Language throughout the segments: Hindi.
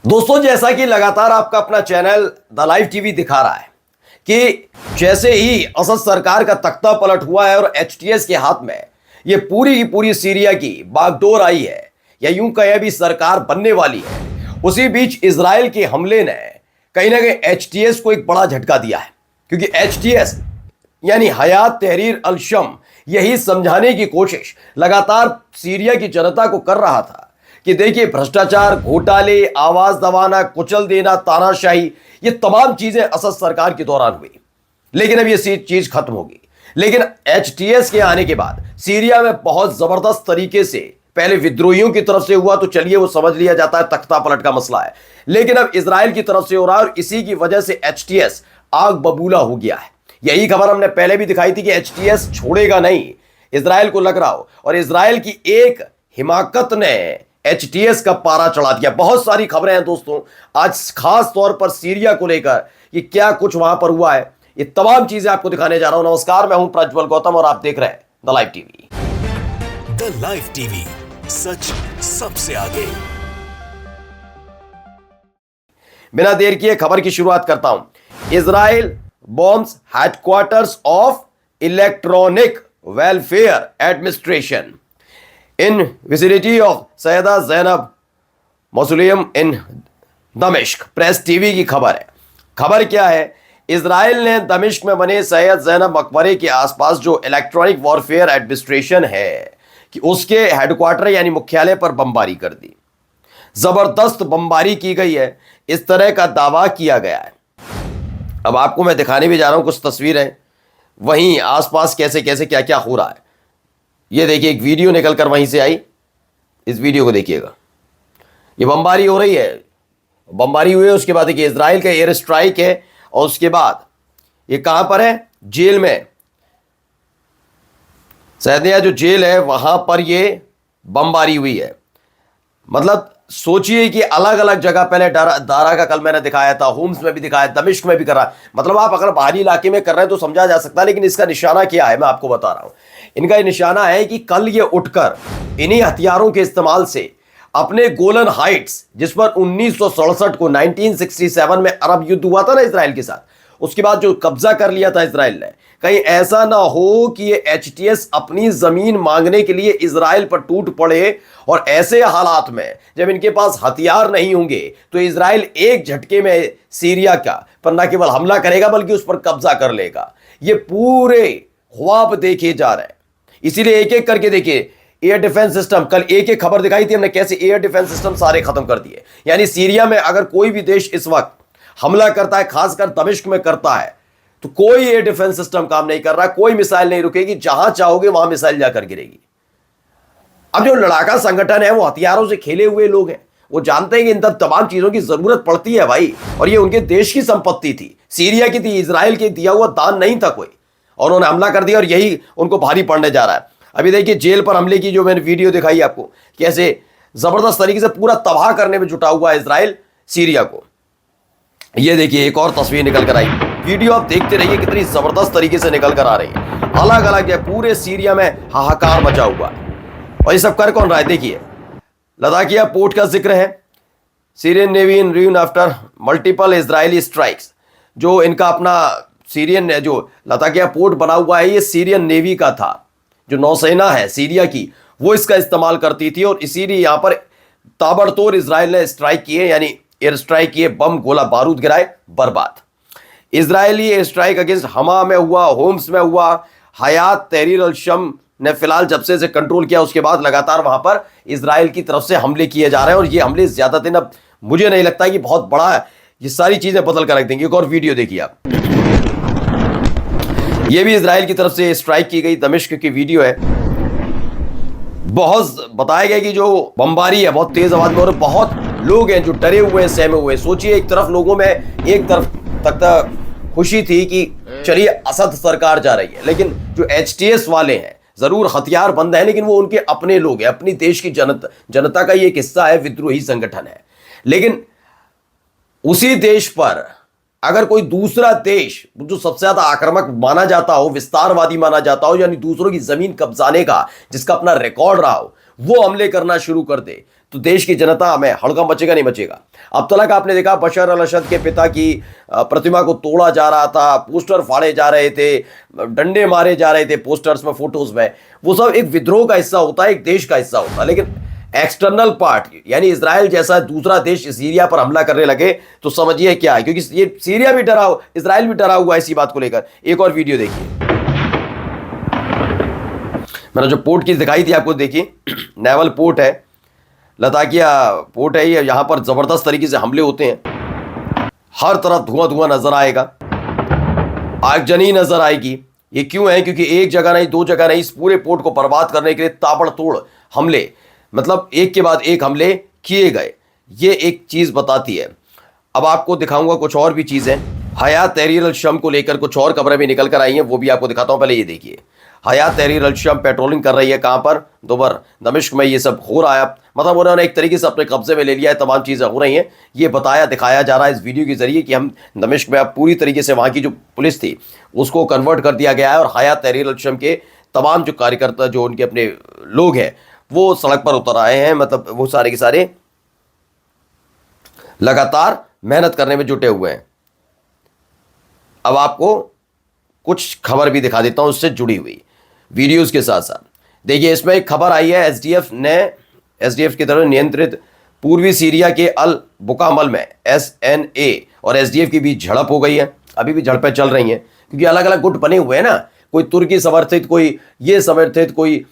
दोस्तों, जैसा कि लगातार आपका अपना चैनल द लाइव टीवी दिखा रहा है कि जैसे ही असद सरकार का तख्ता पलट हुआ है और एचटीएस के हाथ में ये पूरी की पूरी सीरिया की बागडोर आई है, या यूं कहें अभी सरकार बनने वाली है, उसी बीच इजराइल के हमले ने कहीं ना कहीं एचटीएस को एक बड़ा झटका दिया है। क्योंकि एचटीएस यानी हयात तहरीर अल शम यही समझाने की कोशिश लगातार सीरिया की जनता को कर रहा था कि देखिए, भ्रष्टाचार, घोटाले, आवाज दबाना, कुचल देना, तानाशाही, ये तमाम चीजें असद सरकार के दौरान हुई। लेकिन अब ये चीज खत्म होगी। लेकिन एचटीएस के आने के बाद सीरिया में बहुत जबरदस्त तरीके से पहले विद्रोहियों की तरफ से हुआ, तो चलिए वो समझ लिया जाता है, तख्ता पलट का मसला है। लेकिन अब इजराइल की तरफ से हो रहा है और इसी की वजह से एचटीएस आग बबूला हो गया है। यही खबर हमने पहले भी दिखाई थी कि एचटीएस छोड़ेगा नहीं, इजराइल को लग रहा हो। और इजराइल की एक हिमाकत ने एचटीएस का पारा चढ़ा दिया। बहुत सारी खबरें हैं दोस्तों, आज खास तौर पर सीरिया को लेकर कि क्या कुछ वहां पर हुआ है, ये तमाम चीजें आपको दिखाने जा रहा हूं। नमस्कार, मैं हूं प्रज्वल गौतम और आप देख रहे हैं the live TV. The live TV, सच सबसे आगे। बिना देर किए खबर की शुरुआत करता हूं। Israel bombs headquarters of electronic welfare administration in vicinity of Sayyida Zainab mausoleum in दमिश्क। प्रेस टीवी की खबर है। खबर क्या है? इजराइल ने दमिश्क में बने सैयद जैनब मकबरे के आसपास जो इलेक्ट्रॉनिक वॉरफेयर एडमिनिस्ट्रेशन है कि उसके हेडक्वार्टर यानी मुख्यालय पर बमबारी कर दी। जबरदस्त बमबारी की गई है, इस तरह का दावा किया गया है। अब आपको मैं दिखाने भी जा रहा हूं कुछ तस्वीरें, वहीं आसपास कैसे कैसे क्या क्या हो रहा है। ये देखिए, एक वीडियो निकल कर वहीं से आई, इस वीडियो को देखिएगा। ये बमबारी हो रही है, बमबारी हुई है। उसके बाद देखिए, इजराइल का एयर स्ट्राइक है और उसके बाद ये कहां पर है? जेल में, सैदिया जो जेल है वहां पर ये बमबारी हुई है। मतलब सोचिए कि अलग अलग जगह, पहले दारा का कल मैंने दिखाया था, होम्स में भी दिखाया, दमिश्क में भी कर रहा है। मतलब आप अगर बाहरी इलाके में कर रहे हैं तो समझा जा सकता है, लेकिन इसका निशाना क्या है मैं आपको बता रहा हूं। इनका ये निशाना है कि कल ये उठकर इन्हीं हथियारों के इस्तेमाल से अपने गोलन हाइट्स, जिस पर 1967 को 1967 में अरब युद्ध हुआ था ना इजराइल के साथ, उसके बाद जो कब्जा कर लिया था इजराइल ने, कहीं ऐसा ना हो कि ये एचटीएस अपनी जमीन मांगने के लिए इजराइल पर टूट पड़े। और ऐसे हालात में जब इनके पास हथियार नहीं होंगे तो इजराइल एक झटके में सीरिया का पर न केवल हमला करेगा बल्कि उस पर कब्जा कर लेगा। ये पूरे ख्वाब देखे जा रहे हैं। इसीलिए एक एक करके देखिए, एयर डिफेंस सिस्टम, कल एक एक खबर दिखाई थी हमने कैसे एयर डिफेंस सिस्टम सारे खत्म कर दिए। यानी सीरिया में अगर कोई भी देश इस वक्त हमला करता है, खासकर दमिश्क में करता है, तो कोई एयर डिफेंस सिस्टम काम नहीं कर रहा, कोई मिसाइल नहीं रुकेगी, जहां चाहोगे वहां मिसाइल जाकर गिरेगी। अब जो लड़ाका संगठन है वो हथियारों से खेले हुए लोग हैं, वो जानते हैं कि इन तमाम चीजों की जरूरत पड़ती है भाई, और ये उनके देश की संपत्ति थी, सीरिया की थी, इजराइल के दिया हुआ दान नहीं था कोई, और उन्होंने हमला कर दिया और यही उनको भारी पड़ने जा रहा है। अभी देखिए, जेल पर हमले की जो मैंने वीडियो दिखाई आपको, कैसे जबरदस्त तरीके से पूरा तबाह करने में जुटा हुआ है इजराइल सीरिया को। ये देखिए, एक और तस्वीर निकल कर आई, वीडियो आप देखते रहिए, कितनी जबरदस्त तरीके से निकल कर आ रही है। अलग अलग है, पूरे सीरिया में हाहाकार मचा हुआ है। और ये सब कर कौन रहा है? देखिए, लदाकिया पोर्ट का जिक्र है। Syrian navy in ruin after multiple Israeli strikes. जो इनका अपना सीरियन जो लदाकिया पोर्ट बना हुआ है, ये सीरियन नेवी का था, जो नौसेना है सीरिया की, वो इसका इस्तेमाल करती थी। और इसीलिए यहां पर ताबड़तोड़ इजराइल ने स्ट्राइक किए, यानी एयर स्ट्राइक किए, बम गोला बारूद गिराए, बर्बाद। इजरायली एयर स्ट्राइक अगेंस्ट हमा में हुआ, होम्स में हुआ। हयात तहरीर अल शम ने फिलहाल जब से कंट्रोल किया उसके बाद लगातार वहां पर इजराइल की तरफ से हमले किए जा रहे हैं। और ये हमले ज्यादा दिन, अब मुझे नहीं लगता कि बहुत बड़ा है, ये सारी चीजें बदल कर रख देंगे। एक और वीडियो देखिए आप, ये भी इजराइल की तरफ से स्ट्राइक की गई दमिश्क की वीडियो है। बहुत बताया गया कि जो बमबारी है बहुत तेज आवाज में, और बहुत लोग हैं जो डरे हुए हैं, सहमे हुए। सोचिए, एक तरफ लोगों में एक तरफ तक खुशी थी कि चलिए असद सरकार जा रही है, लेकिन जो एचटीएस वाले हैं जरूर हथियार बंद है, लेकिन वो उनके अपने लोग हैं, अपनी देश की जनता का ये एक हिस्सा है, विद्रोही संगठन है। लेकिन उसी देश पर अगर कोई दूसरा देश जो सबसे ज्यादा आक्रामक माना जाता हो, विस्तारवादी माना जाता हो, यानी दूसरों की जमीन कब्जाने का जिसका अपना रिकॉर्ड रहा हो, वो हमले करना शुरू कर दे, तो देश की जनता में हड़कंप मचेगा नहीं मचेगा। अब तक आपने देखा बशर अल असद के पिता की प्रतिमा को तोड़ा जा रहा था, पोस्टर फाड़े जा रहे थे, डंडे मारे जा रहे थे पोस्टर्स में, फोटोज में। वो सब एक विद्रोह का हिस्सा होता है, एक देश का हिस्सा होता है। लेकिन एक्सटर्नल पार्ट यानी इजराइल जैसा दूसरा देश सीरिया पर हमला करने लगे तो समझिए क्या है, क्योंकि ये सीरिया भी डरा, इजराइल भी डरा हुआ है इसी बात को लेकर। एक और वीडियो देखिए, मैंने जो पोर्ट की दिखाई थी आपको, देखिए नेवल पोर्ट है, लताकिया पोर्ट है ये। यहां पर जबरदस्त तरीके से हमले होते हैं, हर तरफ धुआं धुआं नजर आएगा, आगजनी नजर आएगी। ये क्यों है? क्योंकि एक जगह नहीं, दो जगह नहीं, इस पूरे पोर्ट को बर्बाद करने के लिए ताबड़तोड़ हमले, मतलब एक के बाद एक हमले किए गए। ये एक चीज बताती है। अब आपको दिखाऊंगा कुछ और भी चीजें। हयात तहरीर अल शम को लेकर कुछ और खबरें भी निकल कर आई हैं, वो भी आपको दिखाता हूं। पहले ये देखिए, हयात तहरीर अल शम पेट्रोलिंग कर रही है कहां पर? दोबर दमिश्क में ये सब हो रहा है। मतलब उन्होंने एक तरीके से अपने कब्जे में ले लिया है, तमाम चीज़ें हो रही हैं। ये बताया दिखाया जा रहा है इस वीडियो के जरिए कि हम दमिश्क में अब पूरी तरीके से वहाँ की जो पुलिस थी उसको कन्वर्ट कर दिया गया है, और हयात तहरीर अल शम के तमाम जो कार्यकर्ता, जो उनके अपने लोग हैं, वो सड़क पर उतर आए हैं। मतलब वो सारे के सारे लगातार मेहनत करने में जुटे हुए हैं। अब आपको कुछ खबर भी दिखा देता हूं उससे जुड़ी हुई वीडियोस के साथ साथ। देखिए, इसमें एक खबर आई है, एसडीएफ की तरफ नियंत्रित पूर्वी सीरिया के अल बुकामल में एसएनए और एसडीएफ की बीच झड़प हो गई है। अभी भी झड़पें चल रही हैं, क्योंकि अलग अलग गुट बने हुए हैं ना, कोई तुर्की समर्थित, कोई ये समर्थित, कोई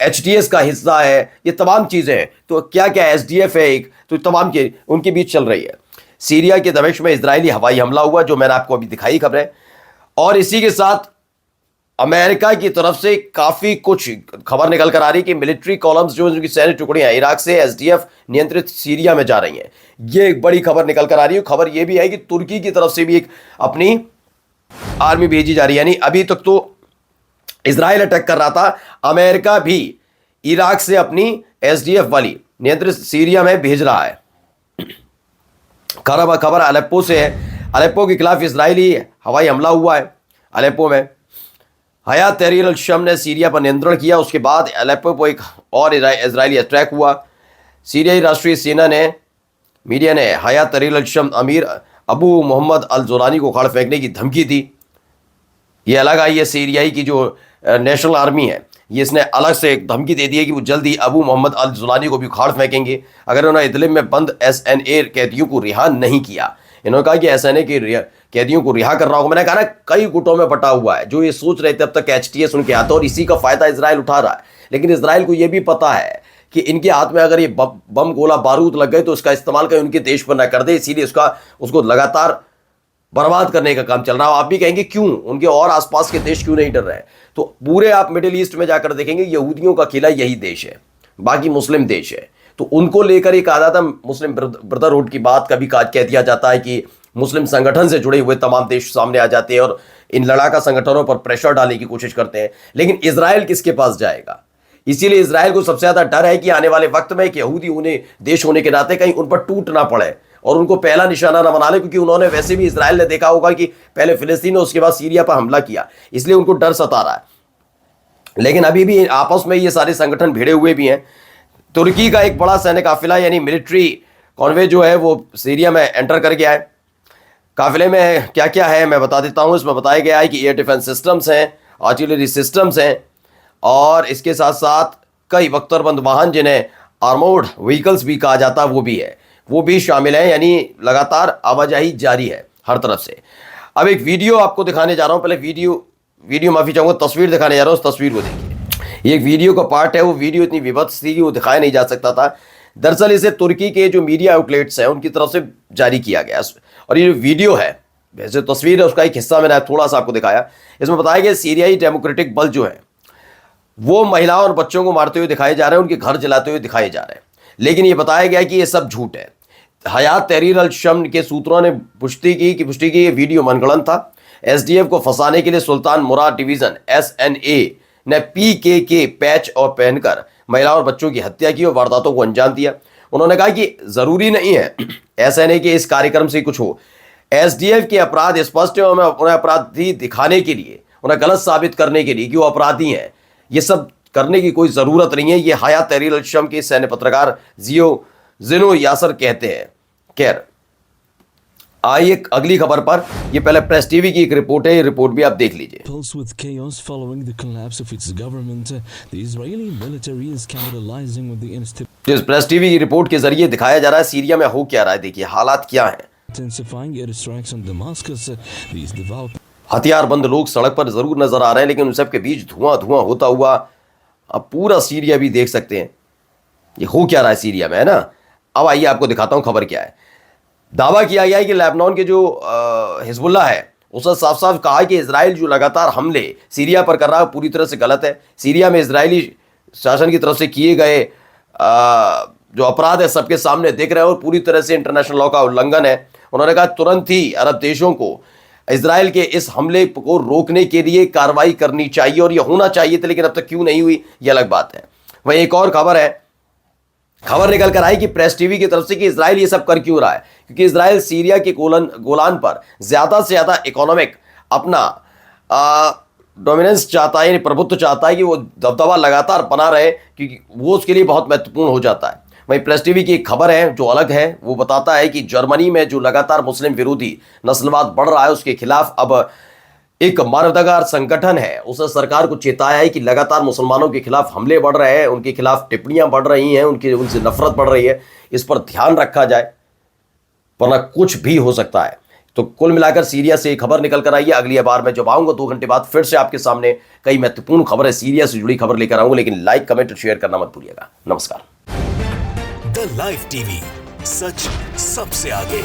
एचटीएस का हिस्सा है, ये तमाम चीजें हैं। तो क्या क्या एसडीएफ है एक, तो तमाम के उनके बीच चल रही है। सीरिया के दमिश्क में इजरायली हवाई हमला हुआ, जो मैंने आपको अभी दिखाई खबरें, और इसी के साथ अमेरिका की तरफ से काफी कुछ खबर निकल कर आ रही कि मिलिट्री कॉलम्स जो उनकी सैन्य टुकड़ियां इराक से एसडीएफ नियंत्रित सीरिया में जा रही हैं। ये एक बड़ी खबर निकल कर आ रही है। खबर ये भी है कि तुर्की की तरफ से भी एक अपनी आर्मी भेजी जा रही है। यानी अभी तक तो इजराइल अटैक कर रहा था, अमेरिका भी इराक से अपनी एसडीएफ वाली नियंत्रित सीरिया में भेज रहा है। खबर अलेप्पो से है। अलेप्पो के खिलाफ इजरायली हवाई हमला हुआ है। अलेप्पो में हयात तहरीर अल शम ने सीरिया पर नियंत्रण किया, उसके बाद अलेप्पो पर एक और इजरायली अटैक हुआ। सीरियाई राष्ट्रीय सेना ने, मीडिया ने हयात तहरीर अल शम अमीर अबू मोहम्मद अल जोलानी को उखाड़ फेंकने की धमकी दी। ये अलग आई है, सीरियाई की जो नेशनल आर्मी है, ये इसने अलग से एक धमकी दे दी है कि वो जल्दी अबू मोहम्मद अल जोलानी को भी उखाड़ फेंकेंगे अगर उन्होंने इदलिब में बंद एसएनए कैदियों को रिहा नहीं किया। इन्होंने कहा कि एसएनए के कैदियों को रिहा कर रहा होगा। मैंने कहा ना, कई गुटों में बटा हुआ है। जो ये सोच रहे थे अब तक एचटीएस उनके हाथ, और इसी का फायदा इजराइल उठा रहा है। लेकिन इजराइल को यह भी पता है कि इनके हाथ में अगर ये बम गोला बारूद लग गए तो उसका इस्तेमाल कहीं उनके देश पर ना कर दे, इसीलिए उसको लगातार बर्बाद करने का काम चल रहा है। आप भी कहेंगे क्यों, उनके और आसपास के देश क्यों नहीं डर रहे हैं? तो पूरे आप मिडिल ईस्ट में जाकर देखेंगे, यहूदियों का किला यही देश है, बाकी मुस्लिम देश है। तो उनको लेकर एक कहा था मुस्लिम ब्रदरहुड की बात कभी कह दिया जाता है कि मुस्लिम संगठन से जुड़े हुए तमाम देश सामने आ जाते हैं और इन लड़ाका संगठनों पर प्रेशर डालने की कोशिश करते हैं। लेकिन इजराइल किसके पास जाएगा? इसीलिए इजराइल को सबसे ज्यादा डर है कि आने वाले वक्त में एक यहूदी उन्हें देश होने के नाते कहीं उन पर टूट ना पड़े और उनको पहला निशाना ना बना ले, क्योंकि उन्होंने वैसे भी, इजराइल ने देखा होगा कि पहले फिलिस्तीन और उसके बाद सीरिया पर हमला किया, इसलिए उनको डर सता रहा है। लेकिन अभी भी आपस में ये सारे संगठन भिड़े हुए भी हैं। तुर्की का एक बड़ा सैन्य काफिला यानी मिलिट्री कॉन्वे जो है वो सीरिया में एंटर कर गया है। काफिले में क्या क्या है मैं बता देता हूँ। इसमें बताया गया है कि एयर डिफेंस सिस्टम्स हैं, आर्टिलरी सिस्टम्स हैं, और इसके साथ साथ कई बख्तरबंद वाहन जिन्हें आर्मोर्ड व्हीकल्स भी कहा जाता है वो भी है, वो भी शामिल हैं। यानी लगातार आवाजाही जारी है हर तरफ से। अब एक वीडियो आपको दिखाने जा रहा हूँ। पहले वीडियो माफी चाहूँगा, तस्वीर दिखाने जा रहा हूँ। उस तस्वीर को देखिए, ये एक वीडियो का पार्ट है। वो वीडियो इतनी विभत्स थी कि वो दिखाया नहीं जा सकता था। दरअसल इसे तुर्की के जो मीडिया आउटलेट्स हैं उनकी तरफ से जारी किया गया, और ये वीडियो है, वैसे तस्वीर है उसका एक हिस्सा मैंने थोड़ा सा आपको दिखाया। इसमें बताया गया सीरियाई डेमोक्रेटिक बल जो है वो महिलाओं और बच्चों को मारते हुए दिखाए जा रहे हैं, उनके घर जलाते हुए दिखाए जा रहे हैं। लेकिन ये बताया गया कि ये सब झूठ है। हयात तहरीर अल शम के सूत्रों ने पुष्टि की ये वीडियो मनगढ़ंत था। एसडीएफ को फंसाने के लिए सुल्तान मुराद डिवीजन एसएनए ने पीकेके पैच और पहनकर महिलाओं और बच्चों की हत्या की और वारदातों को अंजाम दिया। उन्होंने कहा कि जरूरी नहीं है एसएनए के इस कार्यक्रम से कुछ हो। एसडीएफ के अपराध स्पष्ट है, उन्हें अपराधी दिखाने के लिए, उन्हें गलत साबित करने के लिए कि वो अपराधी हैं, ये सब करने की कोई ज़रूरत नहीं है, ये हयात तहरीर अल-शम के सैन्य पत्रकार ज़िनो यासर कहते हैं। खैर, आइए अगली खबर पर। ये पहले प्रेस टीवी की एक रिपोर्ट है, ये रिपोर्ट भी आप देख लीजिए। Pulse with chaos following the collapse of its government, the Israeli military is capitalizing with the तो इस प्रेस टीवी की रिपोर्ट के जरिए दिखाया जा रहा है सीरिया में हो क्या रहा है। देखिए हालात क्या हैं। intensifying airstrikes on Damascus. These devout हथियारबंद लोग सड़क पर जरूर नजर आ रहे हैं, लेकिन उन सब के बीच धुआं धुआं होता हुआ आप पूरा सीरिया भी देख सकते हैं। ये हो क्या रहा है सीरिया में, है ना। अब आइए आपको दिखाता हूं खबर क्या है। दावा किया गया है कि लेबनान के जो हिजबुल्लाह है उसने साफ साफ कहा है कि इजराइल जो लगातार हमले सीरिया पर कर रहा है पूरी तरह से गलत है। सीरिया में इजरायली शासन की तरफ से किए गए जो अपराध है सबके सामने दिख रहे हैं और पूरी तरह से इंटरनेशनल लॉ का उल्लंघन है। उन्होंने कहा तुरंत ही अरब देशों को इजराइल के इस हमले को रोकने के लिए कार्रवाई करनी चाहिए और यह होना चाहिए था, लेकिन अब तक क्यों नहीं हुई यह अलग बात है। वहीं एक और खबर है, खबर निकल कर आई कि प्रेस टीवी की तरफ से कि इजराइल ये सब कर क्यों रहा है, क्योंकि इजराइल सीरिया के गोलान पर ज्यादा से ज्यादा इकोनॉमिक अपना डोमिनेंस चाहता है, प्रभुत्व चाहता है कि वो दबदबा लगातार बना रहे, क्योंकि वो उसके लिए बहुत महत्वपूर्ण हो जाता है। वहीं प्रेस टीवी की एक खबर है जो अलग है, वो बताता है कि जर्मनी में जो लगातार मुस्लिम विरोधी नस्लवाद बढ़ रहा है उसके खिलाफ अब एक मानवाधिकार संगठन है उसने सरकार को चेताया है कि लगातार मुसलमानों के खिलाफ हमले बढ़ रहे हैं, उनके खिलाफ टिप्पणियां बढ़ रही हैं, उनसे नफरत बढ़ रही है, इस पर ध्यान रखा जाए वरना कुछ भी हो सकता है। तो कुल मिलाकर सीरिया से खबर निकल कर आई है। अगली बार मैं जब आऊंगा 2 घंटे बाद फिर से आपके सामने कई महत्वपूर्ण खबरें सीरिया से जुड़ी खबर लेकर आऊंगा, लेकिन लाइक कमेंट और शेयर करना मत भूलिएगा। नमस्कार। द लाइव टीवी, सच सबसे आगे।